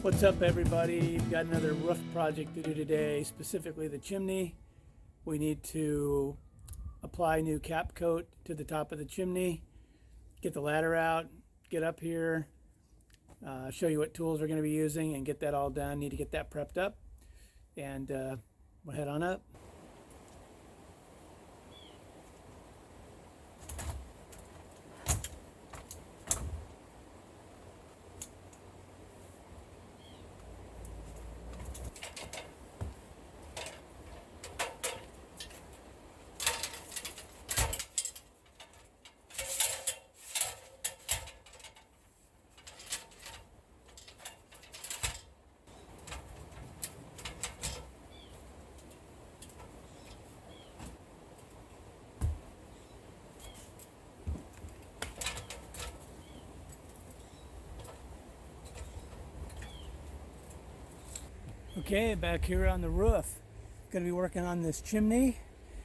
What's up, everybody? We've got another roof project to do today, specifically the chimney. We need to apply new cap coat to the top of the chimney, get the ladder out, get up here, show you what tools we're going to be using, and get that all done. Need to get that prepped up, and we'll head on up. Okay, back here on the roof, going to be working on this chimney,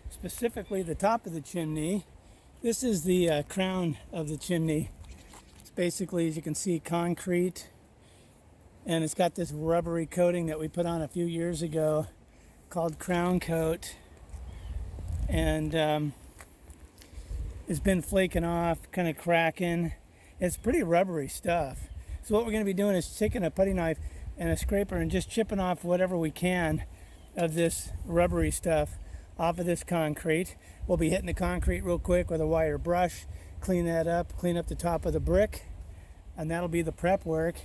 specifically the top of the chimney. This is the crown of the chimney. It's basically, as you can see, concrete, and it's got this rubbery coating that we put on a few years ago called crown coat, and it's been flaking off, kind of cracking. It's pretty rubbery stuff. So what we're going to be doing is taking a putty knife and a scraper and just chipping off whatever we can of this rubbery stuff off of this concrete. We'll be hitting the concrete real quick with a wire brush, clean that up, clean up the top of the brick, and that'll be the prep work.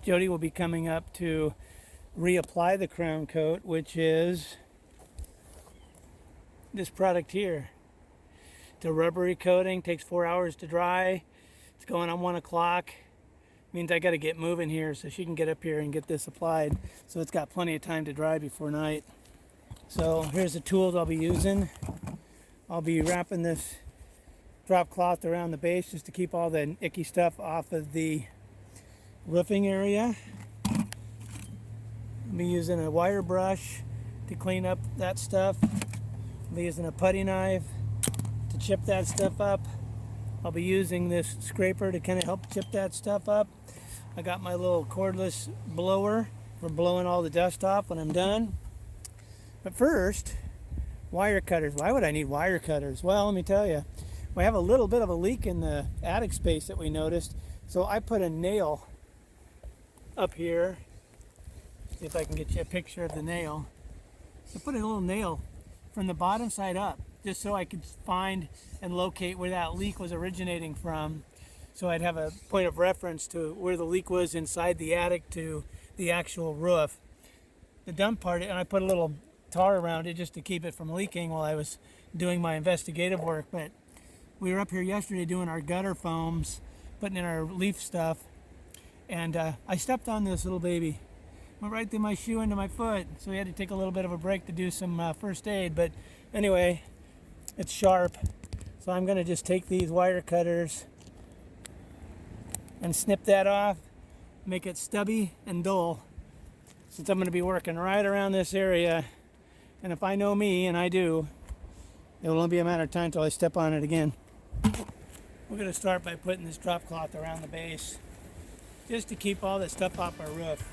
Jody will be coming up to reapply the crown coat, which is this product here. It's a rubbery coating, takes 4 hours to dry. It's going on 1 o'clock. Means I got to get moving here so she can get up here and get this applied, so it's got plenty of time to dry before night. So here's the tools I'll be using. I'll be wrapping this drop cloth around the base just to keep all the icky stuff off of the roofing area. I'll be using a wire brush to clean up that stuff. I'll be using a putty knife to chip that stuff up. I'll be using this scraper to kind of help chip that stuff up. I got my little cordless blower for blowing all the dust off when I'm done. But first, wire cutters. Why would I need wire cutters? Well, let me tell you. We have a little bit of a leak in the attic space that we noticed. So I put a nail up here. See if I can get you a picture of the nail. I put a little nail from the bottom side up, just so I could find and locate where that leak was originating from, so I'd have a point of reference to where the leak was inside the attic to the actual roof. The dumb part, and I put a little tar around it just to keep it from leaking while I was doing my investigative work. But we were up here yesterday doing our gutter foams, putting in our leaf stuff, And I stepped on this little baby. Went right through my shoe into my foot. So we had to take a little bit of a break to do some first aid. But anyway, it's sharp. So I'm going to just take these wire cutters and snip that off, make it stubby and dull, since I'm going to be working right around this area. And if I know me, and I do, it'll only be a matter of time until I step on it again. We're going to start by putting this drop cloth around the base, just to keep all this stuff off our roof,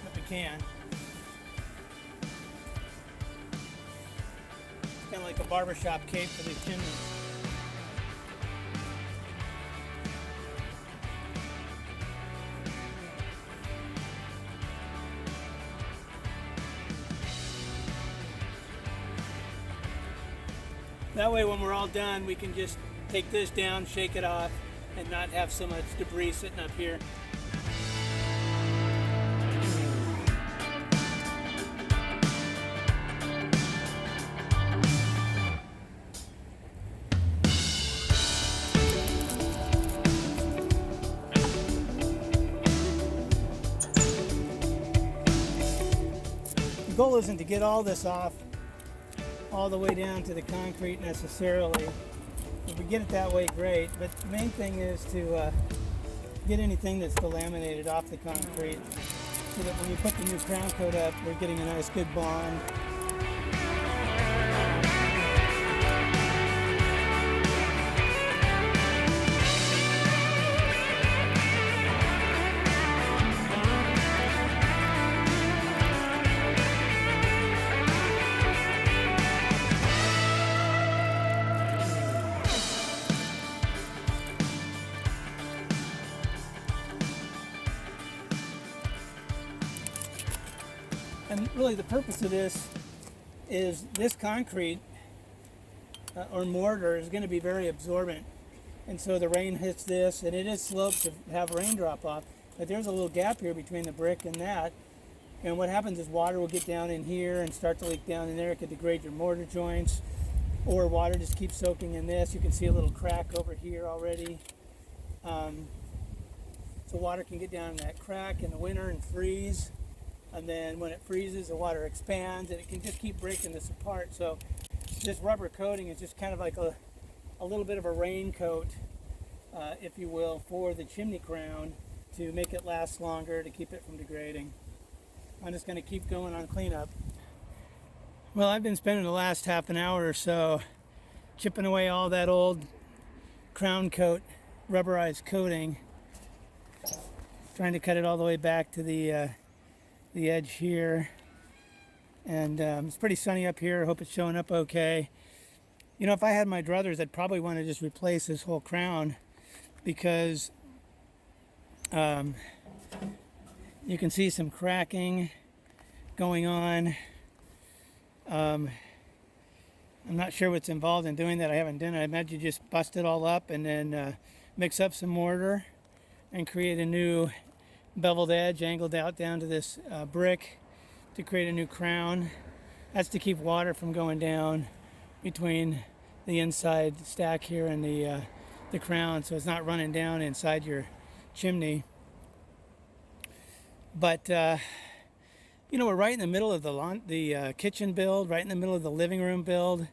if we can. It's kind of like a barbershop cape for the chimney. That way when we're all done, we can just take this down, shake it off, and not have so much debris sitting up here. The goal isn't to get all this off all the way down to the concrete necessarily. If we get it that way, great. But the main thing is to get anything that's delaminated off the concrete, so that when you put the new crown coat up, we're getting a nice good bond. And really the purpose of this is this concrete or mortar is going to be very absorbent. And so the rain hits this, and it is sloped to have rain drop off, but there's a little gap here between the brick and that. And what happens is water will get down in here and start to leak down in there. It could degrade your mortar joints, or water just keeps soaking in this. You can see a little crack over here already. So water can get down in that crack in the winter and freeze. And then when it freezes, the water expands, and it can just keep breaking this apart. So this rubber coating is just kind of like a little bit of a raincoat, if you will, for the chimney crown to make it last longer, to keep it from degrading. I'm just going to keep going on cleanup. Well, I've been spending the last half an hour or so chipping away all that old crown coat, rubberized coating, trying to cut it all the way back to the edge here. And it's pretty sunny up here. I hope it's showing up okay. You know, if I had my druthers, I'd probably want to just replace this whole crown, because you can see some cracking going on. I'm not sure what's involved in doing that. I haven't done it. I imagine you just bust it all up and then mix up some mortar and create a new beveled edge angled out down to this brick to create a new crown. That's to keep water from going down between the inside stack here and the crown, so it's not running down inside your chimney. But you know, we're right in the middle of the kitchen build, right in the middle of the living room build,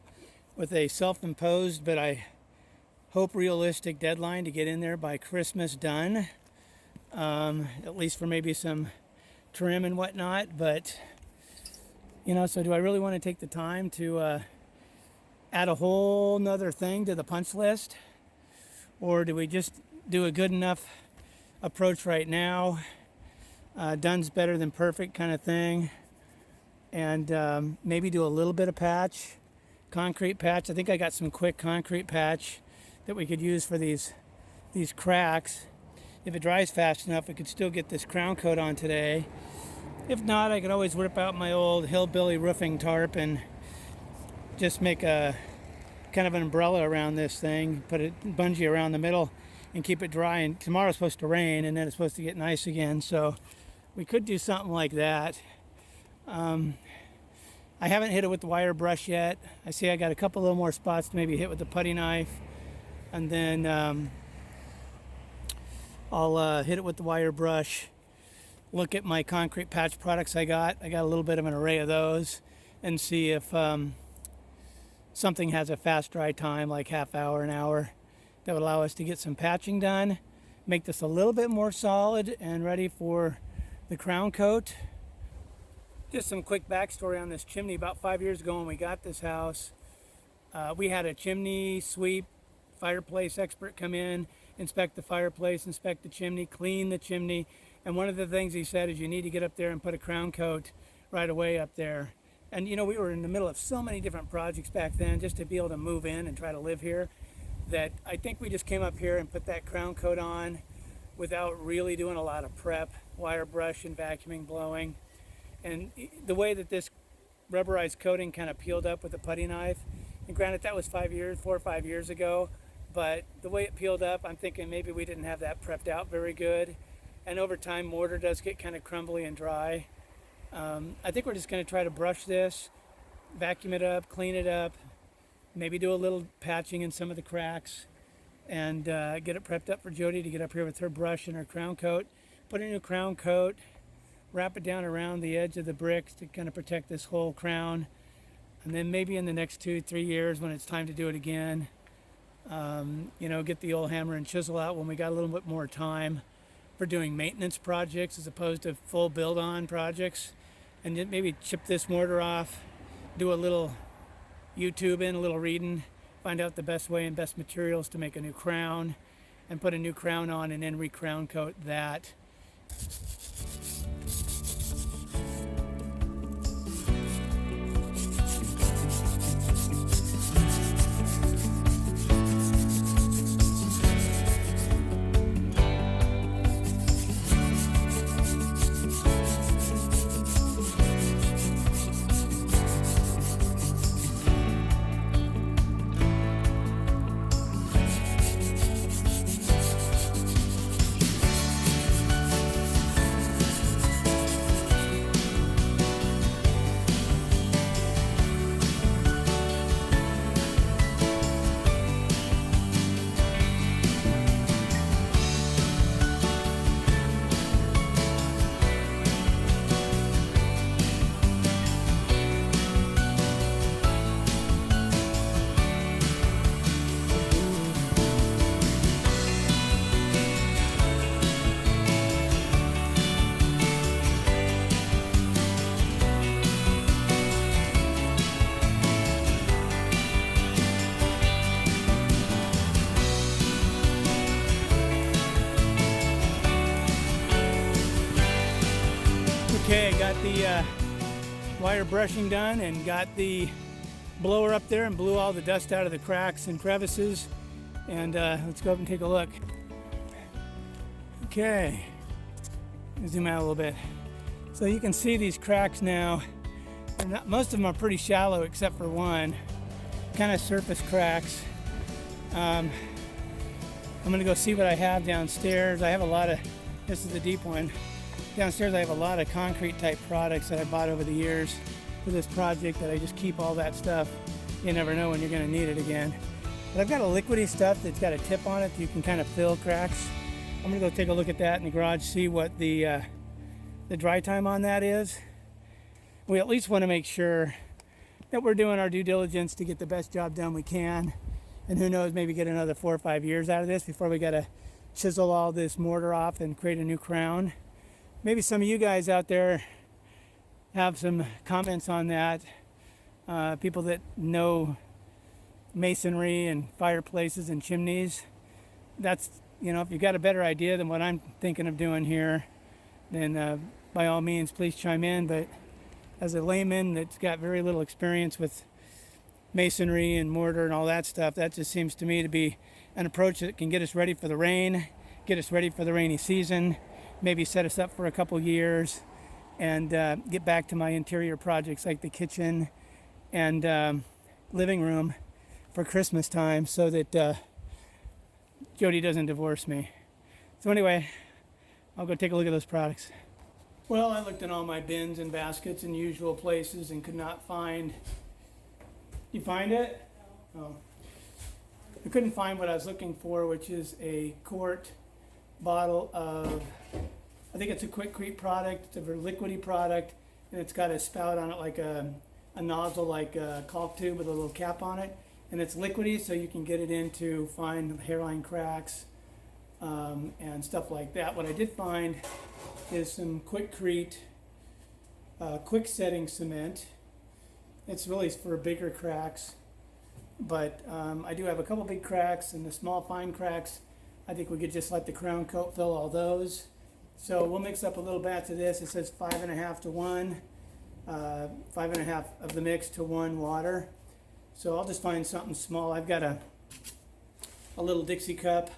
with a self-imposed but I hope realistic deadline to get in there by Christmas done. At least for maybe some trim and whatnot. But you know, so do I really want to take the time to add a whole nother thing to the punch list, or do we just do a good enough approach right now, done's better than perfect kind of thing, and maybe do a little bit of patch, concrete patch? I think I got some quick concrete patch that we could use for these cracks. If it dries fast enough, we could still get this crown coat on today. If not, I could always whip out my old hillbilly roofing tarp and just make a kind of an umbrella around this thing, put a bungee around the middle and keep it dry. And tomorrow's supposed to rain, and then it's supposed to get nice again, so we could do something like that. I haven't hit it with the wire brush yet. I see I got a couple little more spots to maybe hit with the putty knife, and then I'll hit it with the wire brush, look at my concrete patch products I got a little bit of an array of those, and see if something has a fast dry time, like half hour, an hour, that would allow us to get some patching done, make this a little bit more solid and ready for the crown coat. Just some quick backstory on this chimney. About 5 years ago when we got this house, we had a chimney sweep fireplace expert come in, inspect the fireplace, inspect the chimney, clean the chimney, and one of the things he said is you need to get up there and put a crown coat right away up there. And you know, we were in the middle of so many different projects back then, just to be able to move in and try to live here, that I think we just came up here and put that crown coat on without really doing a lot of prep, wire brush and vacuuming, blowing. And the way that this rubberized coating kind of peeled up with a putty knife, and granted that was 4 or 5 years ago, but the way it peeled up, I'm thinking maybe we didn't have that prepped out very good. And over time, mortar does get kind of crumbly and dry. I think we're just going to try to brush this, vacuum it up, clean it up, maybe do a little patching in some of the cracks, and get it prepped up for Jody to get up here with her brush and her crown coat. Put a new crown coat, wrap it down around the edge of the bricks to kind of protect this whole crown. And then maybe in the next 2-3 years when it's time to do it again, you know, get the old hammer and chisel out when we got a little bit more time for doing maintenance projects as opposed to full build-on projects, and then maybe chip this mortar off, do a little YouTubing, a little reading, find out the best way and best materials to make a new crown, and put a new crown on and then re-crown coat that. Okay, I got the wire brushing done and got the blower up there and blew all the dust out of the cracks and crevices. And let's go up and take a look. Okay, zoom out a little bit. So you can see these cracks now. Most of them are pretty shallow except for one, kind of surface cracks. I'm gonna go see what I have downstairs. I have a lot of, this is the deep one. Downstairs I have a lot of concrete type products that I bought over the years for this project that I just keep all that stuff. You never know when you're going to need it again. But I've got a liquidy stuff that's got a tip on it that you can kind of fill cracks. I'm going to go take a look at that in the garage, see what the dry time on that is. We at least want to make sure that we're doing our due diligence to get the best job done we can. And who knows, maybe get another 4 or 5 years out of this before we got to chisel all this mortar off and create a new crown. Maybe some of you guys out there have some comments on that. People that know masonry and fireplaces and chimneys. That's, you know, if you've got a better idea than what I'm thinking of doing here, then by all means, please chime in. But as a layman that's got very little experience with masonry and mortar and all that stuff, that just seems to me to be an approach that can get us ready for the rain, get us ready for the rainy season, maybe set us up for a couple years, and get back to my interior projects like the kitchen and living room for Christmas time, so that Jody doesn't divorce me. So anyway, I'll go take a look at those products. Well, I looked in all my bins and baskets and usual places and could not find. You find it? Oh. I couldn't find what I was looking for, which is a quart bottle of, I think it's a Quickcrete product. It's a very liquidy product, and it's got a spout on it like a nozzle, like a caulk tube with a little cap on it. And it's liquidy, so you can get it in to find hairline cracks and stuff like that. What I did find is some Quickcrete quick setting cement. It's really for bigger cracks, but I do have a couple big cracks, and the small fine cracks, I think we could just let the crown coat fill all those. So we'll mix up a little batch of this. It says 5.5 to 1, 5.5 of the mix to 1 water. So I'll just find something small. I've got a little Dixie cup,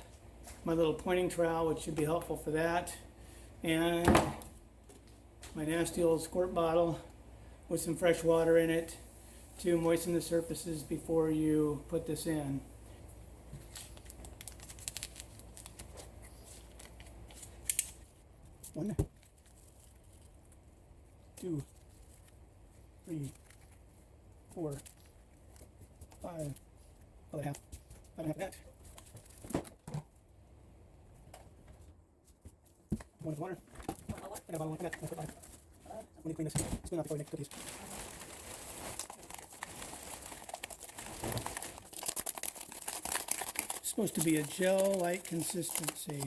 my little pointing trowel, which should be helpful for that, and my nasty old squirt bottle with some fresh water in it to moisten the surfaces before you put this in. One, two, three, four, five, another half, and a half of that. One of water, and a bottle of that. Let me clean this. Spoon out before we make cookies. It's supposed to be a gel-like consistency.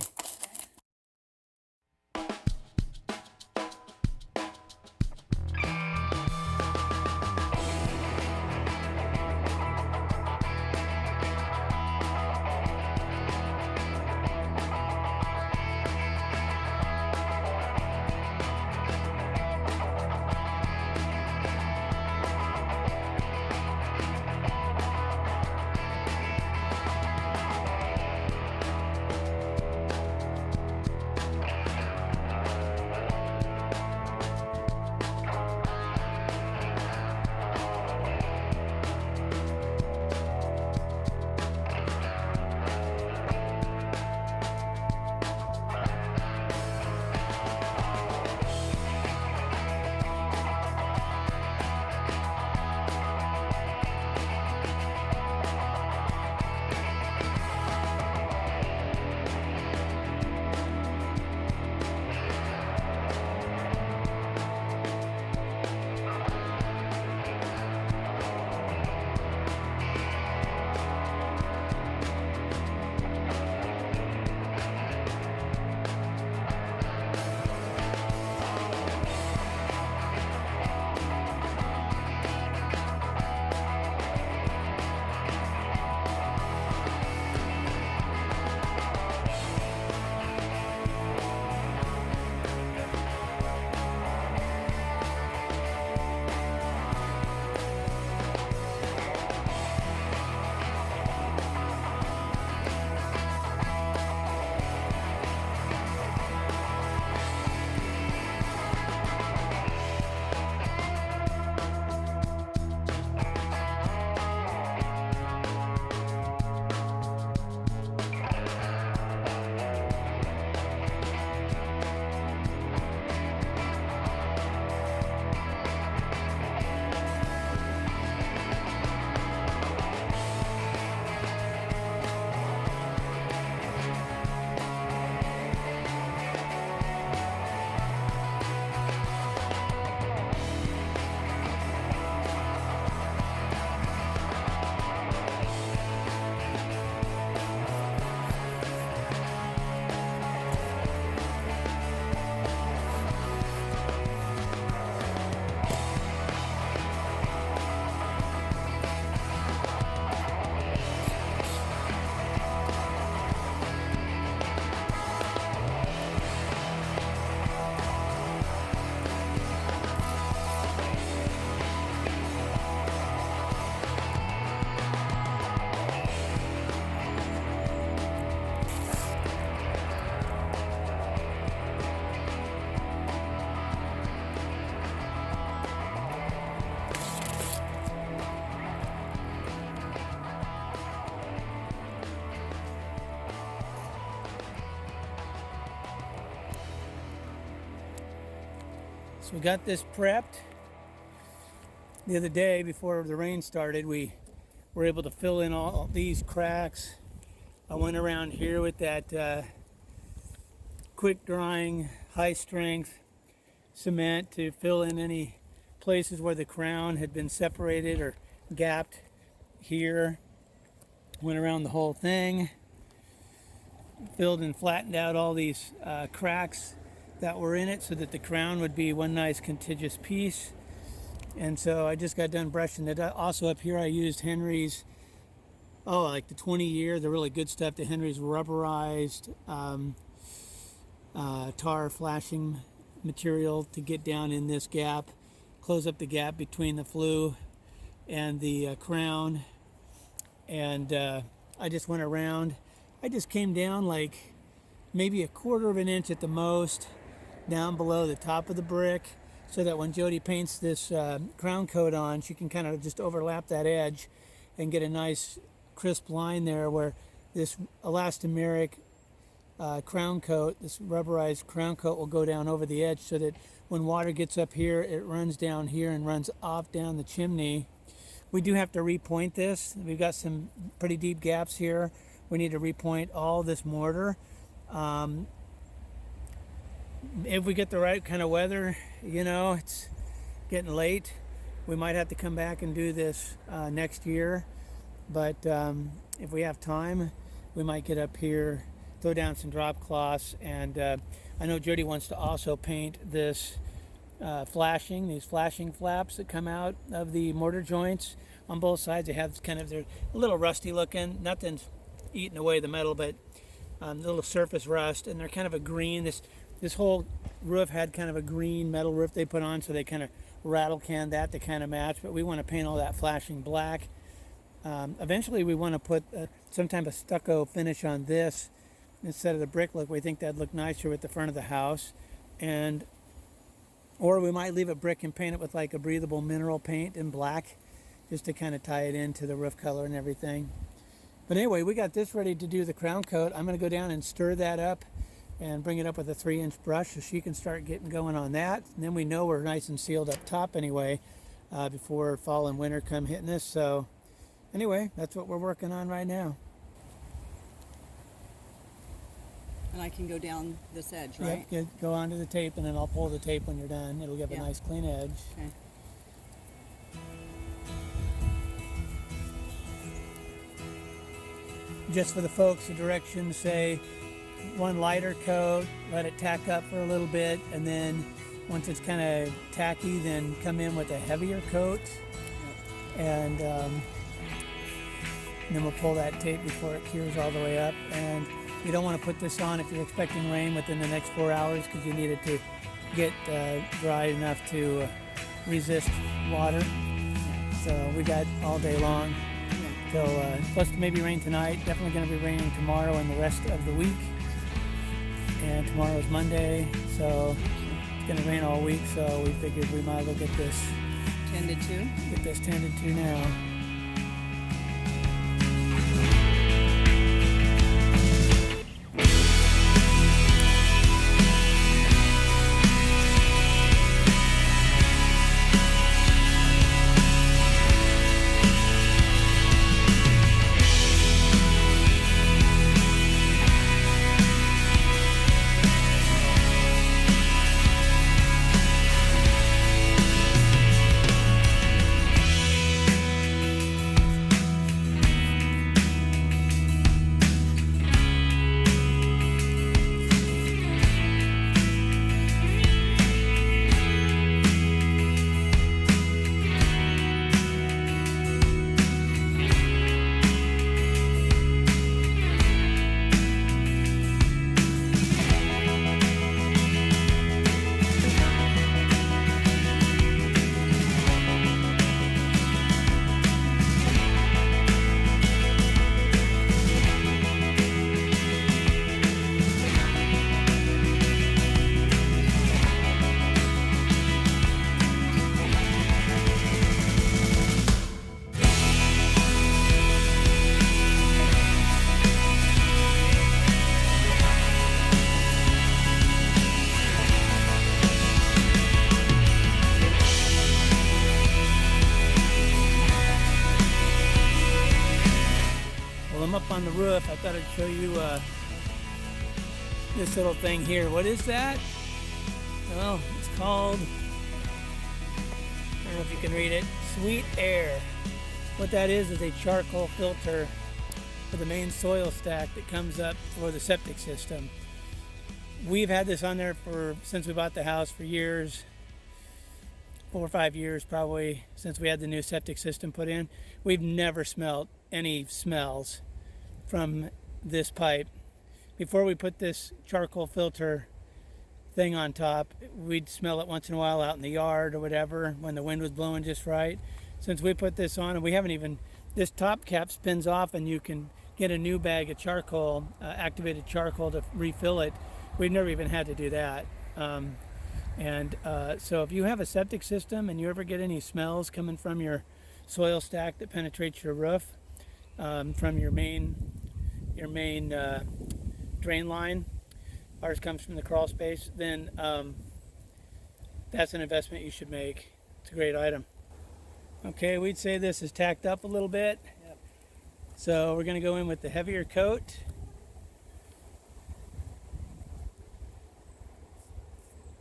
So we got this prepped. The other day before the rain started, we were able to fill in all these cracks. I went around here with that quick drying, high strength cement to fill in any places where the crown had been separated or gapped here. Went around the whole thing, filled and flattened out all these cracks that were in it so that the crown would be one nice contiguous piece. And so I just got done brushing it. Also up here I used Henry's, like the 20-year, the really good stuff, the Henry's rubberized tar flashing material to get down in this gap, close up the gap between the flue and the crown. And I just went around. I just came down like maybe a quarter of an inch at the most down below the top of the brick, so that when Jody paints this crown coat on, she can kind of just overlap that edge and get a nice crisp line there where this elastomeric crown coat, this rubberized crown coat, will go down over the edge so that when water gets up here, it runs down here and runs off down the chimney. We do have to repoint this. We've got some pretty deep gaps here. We need to repoint all this mortar. If we get the right kind of weather, it's getting late, we might have to come back and do this next year. But if we have time, we might get up here, throw down some drop cloths, and I know Jody wants to also paint this these flashing flaps that come out of the mortar joints on both sides. They have they're a little rusty looking, nothing's eating away the metal, but a little surface rust, and they're kind of a green. This whole roof had kind of a green metal roof they put on, so they kind of rattle canned that to kind of match, but we want to paint all that flashing black. Eventually we want to put some type of stucco finish on this instead of the brick look. We think that'd look nicer with the front of the house. Or we might leave it brick and paint it with like a breathable mineral paint in black, just to kind of tie it into the roof color and everything. But anyway, we got this ready to do the crown coat. I'm going to go down and stir that up and bring it up with a 3-inch brush so she can start getting going on that. And then we know we're nice and sealed up top anyway, before fall and winter come hitting us. So anyway, that's what we're working on right now. And I can go down this edge, right? Yep, go onto the tape, and then I'll pull the tape when you're done. It'll give a nice clean edge. Okay. Just for the folks, the directions say one lighter coat, let it tack up for a little bit, and then once it's kind of tacky, then come in with a heavier coat. And then we'll pull that tape before it cures all the way up. And you don't want to put this on if you're expecting rain within the next 4 hours, because you need it to get dry enough to resist water. So we got all day long. So supposed to maybe rain tonight, definitely going to be raining tomorrow and the rest of the week. And tomorrow is Monday, so it's going to rain all week, so we figured we might as well get this tended to now. Up on the roof, I thought I'd show you this little thing here. What is that? Well, it's called, I don't know if you can read it, Sweet Air. What that is a charcoal filter for the main soil stack that comes up for the septic system. We've had this on there since we bought the house for years, 4 or 5 years probably, since we had the new septic system put in. We've never smelled any smells from this pipe. Before we put this charcoal filter thing on top, we'd smell it once in a while out in the yard or whatever when the wind was blowing just right. Since we put this on, and we haven't even, this top cap spins off and you can get a new bag of charcoal, activated charcoal, to refill it. We've never even had to do that. So if you have a septic system and you ever get any smells coming from your soil stack that penetrates your roof, from your main drain line, ours comes from the crawl space, then that's an investment you should make. It's a great item. Okay, we'd say this is tacked up a little bit. Yep. So we're going to go in with the heavier coat.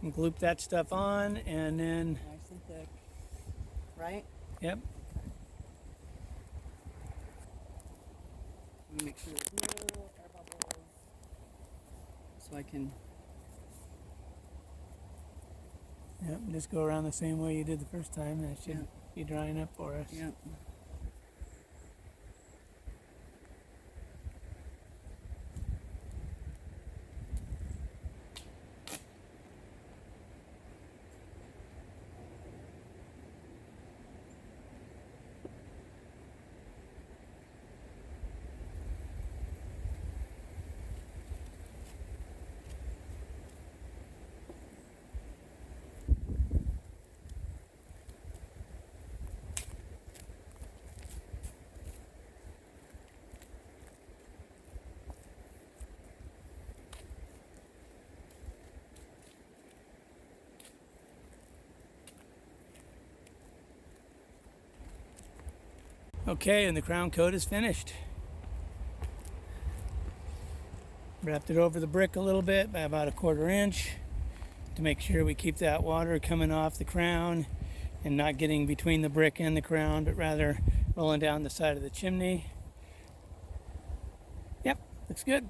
And gloop that stuff on, and then... Nice and thick. Right? Yep. Make sure there's no air bubbles. So I can... Yep, just go around the same way you did the first time, and it should be drying up for us. Yep. Okay, and the crown coat is finished. Wrapped it over the brick a little bit by about 1/4 inch to make sure we keep that water coming off the crown and not getting between the brick and the crown, but rather rolling down the side of the chimney. Yep, looks good.